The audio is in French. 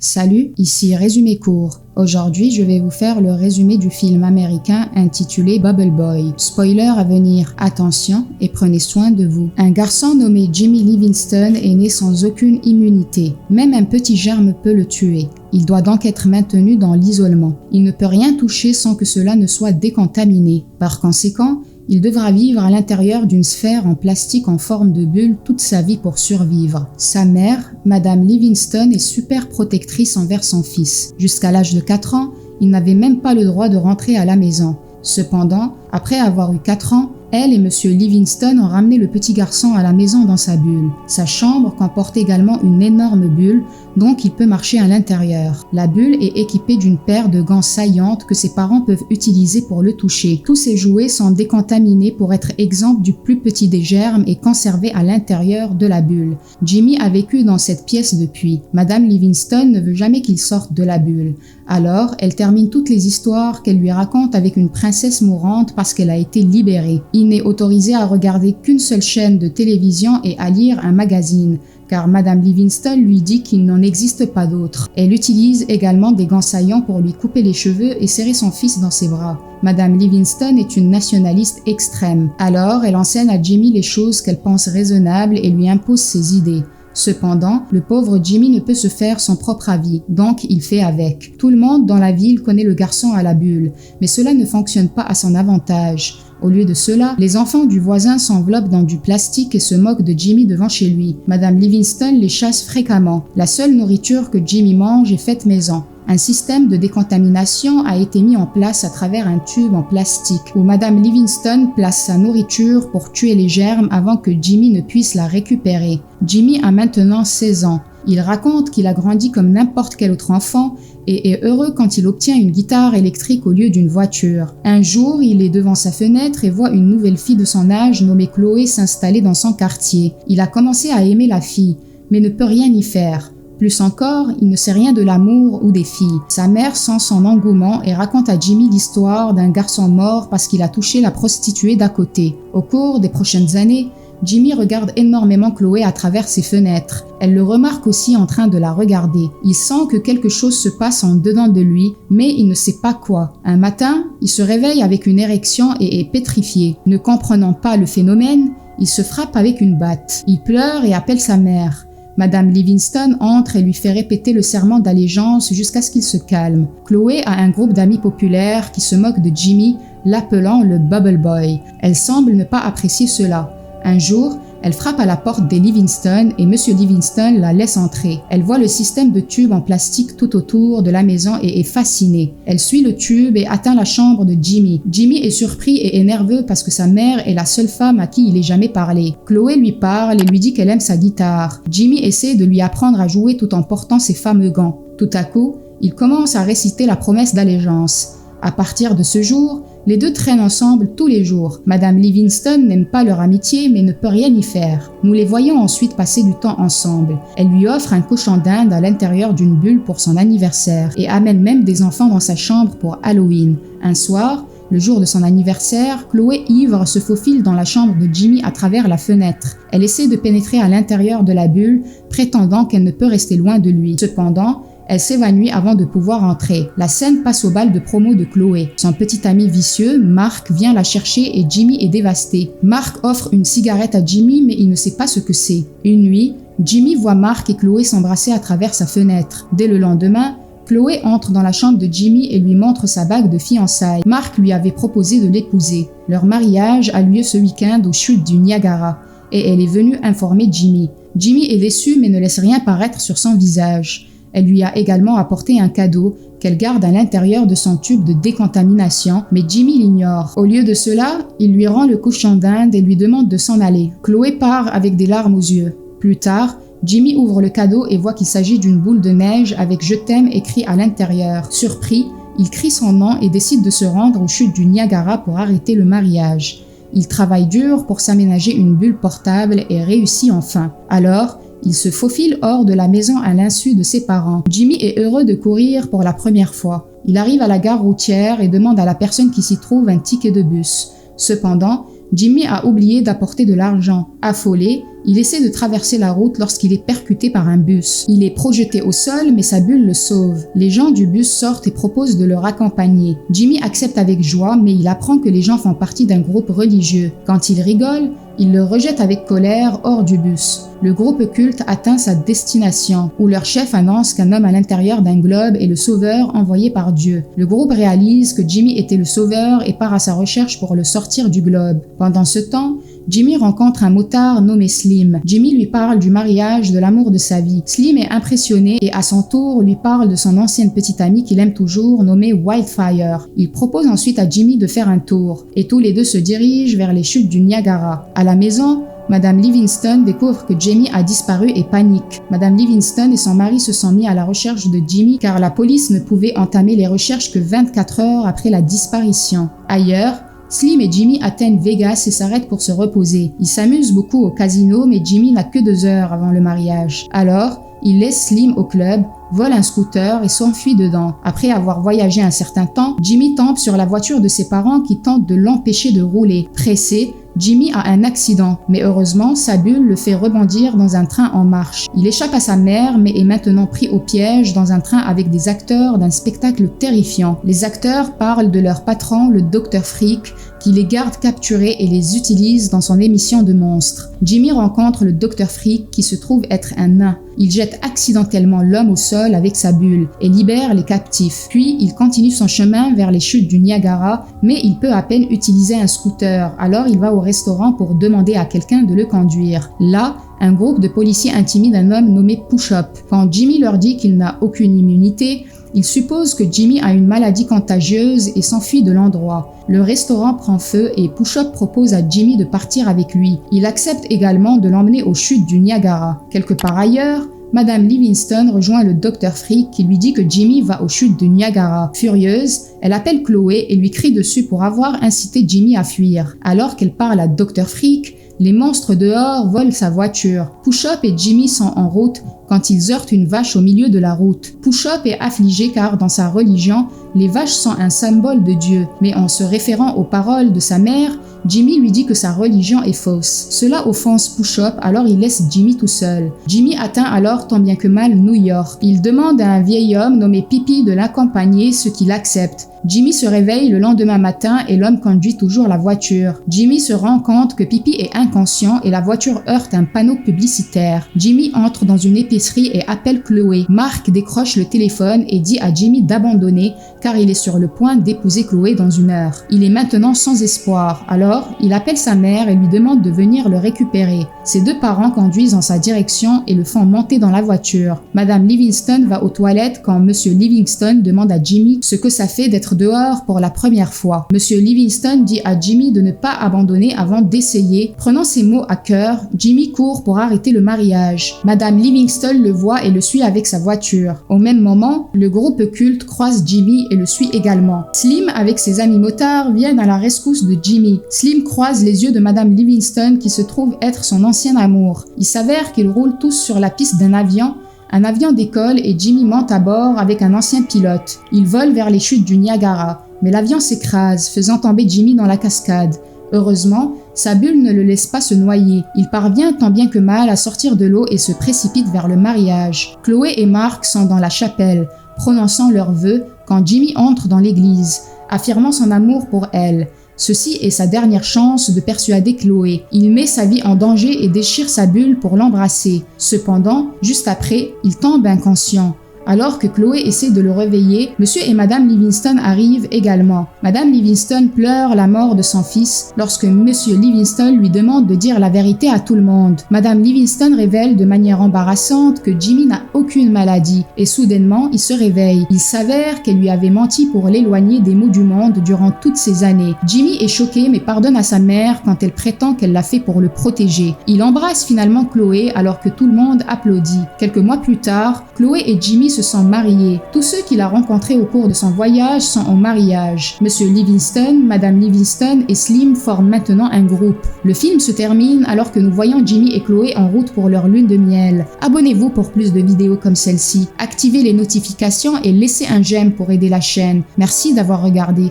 Salut, ici Résumé court. Aujourd'hui, je vais vous faire le résumé du film américain intitulé Bubble Boy. Spoiler à venir, attention et prenez soin de vous. Un garçon nommé Jimmy Livingston est né sans aucune immunité. Même un petit germe peut le tuer. Il doit donc être maintenu dans l'isolement. Il ne peut rien toucher sans que cela ne soit décontaminé. Par conséquent, il devra vivre à l'intérieur d'une sphère en plastique en forme de bulle toute sa vie pour survivre. Sa mère, Madame Livingston, est super protectrice envers son fils. Jusqu'à l'âge de 4 ans, il n'avait même pas le droit de rentrer à la maison. Cependant, après avoir eu 4 ans, elle et Monsieur Livingston ont ramené le petit garçon à la maison dans sa bulle. Sa chambre comporte également une énorme bulle, donc il peut marcher à l'intérieur. La bulle est équipée d'une paire de gants saillantes que ses parents peuvent utiliser pour le toucher. Tous ses jouets sont décontaminés pour être exempts du plus petit des germes et conservés à l'intérieur de la bulle. Jimmy a vécu dans cette pièce depuis. Madame Livingston ne veut jamais qu'il sorte de la bulle. Alors, elle termine toutes les histoires qu'elle lui raconte avec une princesse mourante parce qu'elle a été libérée. Il n'est autorisé à regarder qu'une seule chaîne de télévision et à lire un magazine, car Madame Livingston lui dit qu'il n'en existe pas d'autre. Elle utilise également des gants saillants pour lui couper les cheveux et serrer son fils dans ses bras. Madame Livingston est une nationaliste extrême. Alors, elle enseigne à Jimmy les choses qu'elle pense raisonnables et lui impose ses idées. Cependant, le pauvre Jimmy ne peut se faire son propre avis, donc il fait avec. Tout le monde dans la ville connaît le garçon à la bulle, mais cela ne fonctionne pas à son avantage. Au lieu de cela, les enfants du voisin s'enveloppent dans du plastique et se moquent de Jimmy devant chez lui. Madame Livingston les chasse fréquemment. La seule nourriture que Jimmy mange est faite maison. Un système de décontamination a été mis en place à travers un tube en plastique où Madame Livingston place sa nourriture pour tuer les germes avant que Jimmy ne puisse la récupérer. Jimmy a maintenant 16 ans. Il raconte qu'il a grandi comme n'importe quel autre enfant et est heureux quand il obtient une guitare électrique au lieu d'une voiture. Un jour, il est devant sa fenêtre et voit une nouvelle fille de son âge nommée Chloé s'installer dans son quartier. Il a commencé à aimer la fille, mais ne peut rien y faire. Plus encore, il ne sait rien de l'amour ou des filles. Sa mère sent son engouement et raconte à Jimmy l'histoire d'un garçon mort parce qu'il a touché la prostituée d'à côté. Au cours des prochaines années, Jimmy regarde énormément Chloé à travers ses fenêtres. Elle le remarque aussi en train de la regarder. Il sent que quelque chose se passe en dedans de lui, mais il ne sait pas quoi. Un matin, il se réveille avec une érection et est pétrifié. Ne comprenant pas le phénomène, il se frappe avec une batte. Il pleure et appelle sa mère. Madame Livingston entre et lui fait répéter le serment d'allégeance jusqu'à ce qu'il se calme. Chloé a un groupe d'amis populaires qui se moquent de Jimmy, l'appelant le Bubble Boy. Elle semble ne pas apprécier cela. Un jour, elle frappe à la porte des Livingston et Monsieur Livingston la laisse entrer. Elle voit le système de tubes en plastique tout autour de la maison et est fascinée. Elle suit le tube et atteint la chambre de Jimmy. Jimmy est surpris et est nerveux parce que sa mère est la seule femme à qui il ait jamais parlé. Chloé lui parle et lui dit qu'elle aime sa guitare. Jimmy essaie de lui apprendre à jouer tout en portant ses fameux gants. Tout à coup, il commence à réciter la promesse d'allégeance. À partir de ce jour, les deux traînent ensemble tous les jours. Madame Livingston n'aime pas leur amitié mais ne peut rien y faire. Nous les voyons ensuite passer du temps ensemble. Elle lui offre un cochon d'Inde à l'intérieur d'une bulle pour son anniversaire et amène même des enfants dans sa chambre pour Halloween. Un soir, le jour de son anniversaire, Chloé ivre se faufile dans la chambre de Jimmy à travers la fenêtre. Elle essaie de pénétrer à l'intérieur de la bulle, prétendant qu'elle ne peut rester loin de lui. Cependant, elle s'évanouit avant de pouvoir entrer. La scène passe au bal de promo de Chloé. Son petit ami vicieux, Mark, vient la chercher et Jimmy est dévasté. Mark offre une cigarette à Jimmy mais il ne sait pas ce que c'est. Une nuit, Jimmy voit Mark et Chloé s'embrasser à travers sa fenêtre. Dès le lendemain, Chloé entre dans la chambre de Jimmy et lui montre sa bague de fiançailles. Mark lui avait proposé de l'épouser. Leur mariage a lieu ce week-end aux chutes du Niagara et elle est venue informer Jimmy. Jimmy est déçu mais ne laisse rien paraître sur son visage. Elle lui a également apporté un cadeau qu'elle garde à l'intérieur de son tube de décontamination, mais Jimmy l'ignore. Au lieu de cela, il lui rend le cochon d'Inde et lui demande de s'en aller. Chloé part avec des larmes aux yeux. Plus tard, Jimmy ouvre le cadeau et voit qu'il s'agit d'une boule de neige avec « Je t'aime » écrit à l'intérieur. Surpris, il crie son nom et décide de se rendre aux chutes du Niagara pour arrêter le mariage. Il travaille dur pour s'aménager une bulle portable et réussit enfin. Alors, il se faufile hors de la maison à l'insu de ses parents. Jimmy est heureux de courir pour la première fois. Il arrive à la gare routière et demande à la personne qui s'y trouve un ticket de bus. Cependant, Jimmy a oublié d'apporter de l'argent. Affolé, il essaie de traverser la route lorsqu'il est percuté par un bus. Il est projeté au sol, mais sa bulle le sauve. Les gens du bus sortent et proposent de le raccompagner. Jimmy accepte avec joie, mais il apprend que les gens font partie d'un groupe religieux. Quand il rigole, il le rejette avec colère hors du bus. Le groupe culte atteint sa destination, où leur chef annonce qu'un homme à l'intérieur d'un globe est le sauveur envoyé par Dieu. Le groupe réalise que Jimmy était le sauveur et part à sa recherche pour le sortir du globe. Pendant ce temps, Jimmy rencontre un motard nommé Slim. Jimmy lui parle du mariage, de l'amour de sa vie. Slim est impressionné et à son tour lui parle de son ancienne petite amie qu'il aime toujours, nommée Wildfire. Il propose ensuite à Jimmy de faire un tour, et tous les deux se dirigent vers les chutes du Niagara. À la maison, Madame Livingston découvre que Jamie a disparu et panique. Madame Livingston et son mari se sont mis à la recherche de Jimmy car la police ne pouvait entamer les recherches que 24 heures après la disparition. Ailleurs, Slim et Jimmy atteignent Vegas et s'arrêtent pour se reposer. Ils s'amusent beaucoup au casino, mais Jimmy n'a que 2 heures avant le mariage. Alors, il laisse Slim au club, vole un scooter et s'enfuit dedans. Après avoir voyagé un certain temps, Jimmy tombe sur la voiture de ses parents qui tentent de l'empêcher de rouler. Pressé, Jimmy a un accident, mais heureusement, sa bulle le fait rebondir dans un train en marche. Il échappe à sa mère, mais est maintenant pris au piège dans un train avec des acteurs d'un spectacle terrifiant. Les acteurs parlent de leur patron, le Dr. Freak, qui les garde capturés et les utilise dans son émission de monstres. Jimmy rencontre le Dr. Freak qui se trouve être un nain. Il jette accidentellement l'homme au sol avec sa bulle et libère les captifs. Puis, il continue son chemin vers les chutes du Niagara, mais il peut à peine utiliser un scooter. Alors, il va au restaurant pour demander à quelqu'un de le conduire. Là, un groupe de policiers intimide un homme nommé Push-Up. Quand Jimmy leur dit qu'il n'a aucune immunité, ils supposent que Jimmy a une maladie contagieuse et s'enfuit de l'endroit. Le restaurant prend feu et Push-Up propose à Jimmy de partir avec lui. Il accepte également de l'emmener aux chutes du Niagara. Quelque part ailleurs, Madame Livingston rejoint le Dr. Freak qui lui dit que Jimmy va aux chutes du Niagara. Furieuse, elle appelle Chloé et lui crie dessus pour avoir incité Jimmy à fuir. Alors qu'elle parle à Dr. Freak, les monstres dehors volent sa voiture. Push-Up et Jimmy sont en route quand ils heurtent une vache au milieu de la route. Push-Up est affligé car dans sa religion, les vaches sont un symbole de Dieu. Mais en se référant aux paroles de sa mère, Jimmy lui dit que sa religion est fausse. Cela offense Push-Up, alors il laisse Jimmy tout seul. Jimmy atteint alors tant bien que mal New York. Il demande à un vieil homme nommé Pippi de l'accompagner, ce qu'il accepte. Jimmy se réveille le lendemain matin et l'homme conduit toujours la voiture. Jimmy se rend compte que Pippi est inconscient et la voiture heurte un panneau publicitaire. Jimmy entre dans une épicerie et appelle Chloé. Mark décroche le téléphone et dit à Jimmy d'abandonner car il est sur le point d'épouser Chloé dans 1 heure. Il est maintenant sans espoir, alors il appelle sa mère et lui demande de venir le récupérer. Ses 2 parents conduisent en sa direction et le font monter dans la voiture. Madame Livingston va aux toilettes quand Monsieur Livingston demande à Jimmy ce que ça fait d'être dehors pour la première fois. Monsieur Livingston dit à Jimmy de ne pas abandonner avant d'essayer. Prenant ces mots à cœur, Jimmy court pour arrêter le mariage. Madame Livingston le voit et le suit avec sa voiture. Au même moment, le groupe culte croise Jimmy et le suit également. Slim avec ses amis motards viennent à la rescousse de Jimmy. Slim croise les yeux de Madame Livingston qui se trouve être son ancien amour. Il s'avère qu'ils roulent tous sur la piste d'un avion. Un avion décolle et Jimmy monte à bord avec un ancien pilote. Ils volent vers les chutes du Niagara, mais l'avion s'écrase, faisant tomber Jimmy dans la cascade. Heureusement, sa bulle ne le laisse pas se noyer. Il parvient tant bien que mal à sortir de l'eau et se précipite vers le mariage. Chloé et Mark sont dans la chapelle, prononçant leurs vœux quand Jimmy entre dans l'église, affirmant son amour pour elle. Ceci est sa dernière chance de persuader Chloé. Il met sa vie en danger et déchire sa bulle pour l'embrasser. Cependant, juste après, il tombe inconscient. Alors que Chloé essaie de le réveiller, Monsieur et Madame Livingston arrivent également. Madame Livingston pleure la mort de son fils lorsque Monsieur Livingston lui demande de dire la vérité à tout le monde. Madame Livingston révèle de manière embarrassante que Jimmy n'a aucune maladie et soudainement il se réveille. Il s'avère qu'elle lui avait menti pour l'éloigner des maux du monde durant toutes ces années. Jimmy est choqué mais pardonne à sa mère quand elle prétend qu'elle l'a fait pour le protéger. Il embrasse finalement Chloé alors que tout le monde applaudit. Quelques mois plus tard, Chloé et Jimmy se sont mariés. Tous ceux qu'il a rencontrés au cours de son voyage sont en mariage. Monsieur Livingston, Madame Livingston et Slim forment maintenant un groupe. Le film se termine alors que nous voyons Jimmy et Chloé en route pour leur lune de miel. Abonnez-vous pour plus de vidéos comme celle-ci. Activez les notifications et laissez un j'aime pour aider la chaîne. Merci d'avoir regardé.